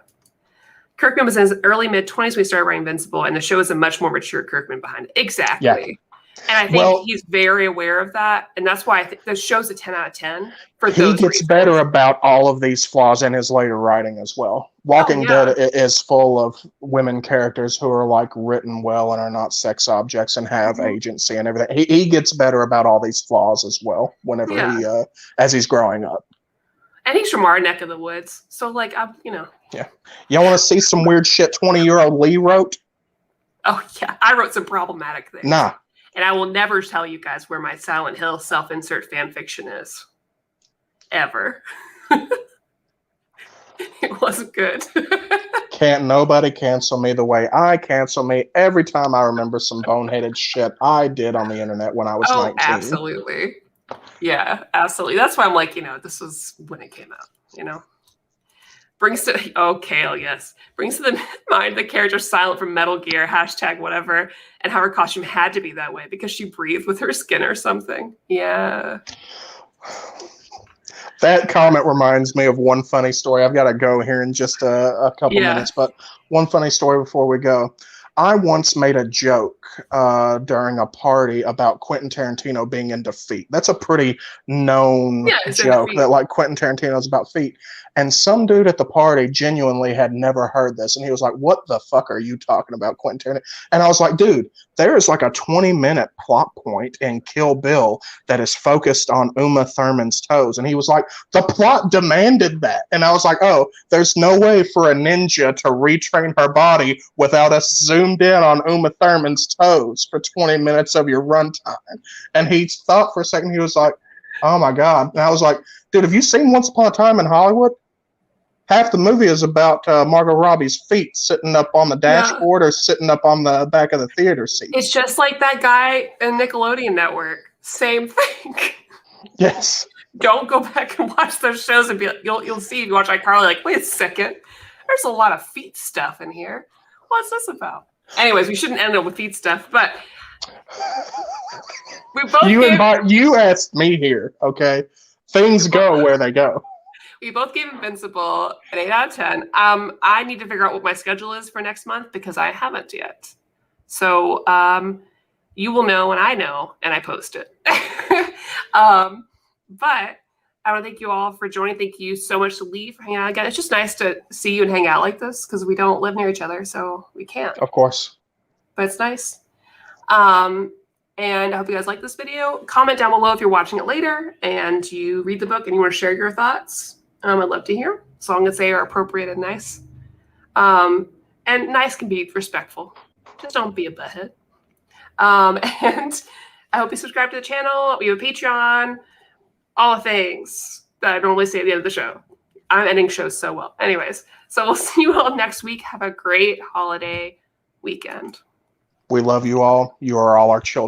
Kirkman was in his early mid-20s when he started writing Invincible, and the show is a much more mature Kirkman behind it. Exactly. Yeah. And I think he's very aware of that, and that's why I think the show's a 10 out of 10 for those He gets reasons. better about all of these flaws in his later writing as well. Walking Dead is full of women characters who are like written well and are not sex objects and have agency and everything. He gets better about all these flaws as well whenever he as he's growing up. And he's from our neck of the woods, so like Yeah. Y'all want to see some weird shit 20-year-old Lee wrote? Oh yeah, I wrote some problematic things. Nah. And I will never tell you guys where my Silent Hill self-insert fan fiction is. Ever. It wasn't good. Can't nobody cancel me the way I cancel me every time I remember some boneheaded shit I did on the internet when I was 19. Absolutely. Yeah, absolutely. That's why I'm like, this was when it came out, Brings to Kale, yes. Brings to the mind the character Silent from Metal Gear, #whatever, and how her costume had to be that way because she breathed with her skin or something. Yeah. That comment reminds me of one funny story. I've got to go here in just a couple minutes, but one funny story before we go. I once made a joke during a party about Quentin Tarantino being into feet. That's a pretty known joke that like Quentin Tarantino's about feet. And some dude at the party genuinely had never heard this. And he was like, "What the fuck are you talking about, Quentin Tarantino?" And I was like, "Dude, there is like a 20-minute plot point in Kill Bill that is focused on Uma Thurman's toes." And he was like, "The plot demanded that." And I was like, "Oh, there's no way for a ninja to retrain her body without us zoomed in on Uma Thurman's toes for 20 minutes of your runtime." And he thought for a second, he was like, "Oh my God." And I was like, "Dude, have you seen Once Upon a Time in Hollywood? Half the movie is about Margot Robbie's feet sitting up on the dashboard or sitting up on the back of the theater seat." It's just like that guy in Nickelodeon Network. Same thing. Yes. Don't go back and watch those shows and be like, you'll see if you watch iCarly, like, wait a second, there's a lot of feet stuff in here. What's this about? Anyways, we shouldn't end up with feet stuff, but we both you asked me here, okay? Things go where they go. We both gave Invincible an 8 out of 10. I need to figure out what my schedule is for next month because I haven't yet. So you will know when I know and I post it. But I want to thank you all for joining. Thank you so much to Lee for hanging out again. It's just nice to see you and hang out like this because we don't live near each other, so we can't. Of course. But it's nice. And I hope you guys like this video. Comment down below if you're watching it later and you read the book and you want to share your thoughts. I'd love to hear, as long as they are appropriate and nice. And nice can be respectful. Just don't be a butthead. And I hope you subscribe to the channel. We have a Patreon. All the things that I normally say at the end of the show. I'm ending shows so well. Anyways, so we'll see you all next week. Have a great holiday weekend. We love you all. You are all our children.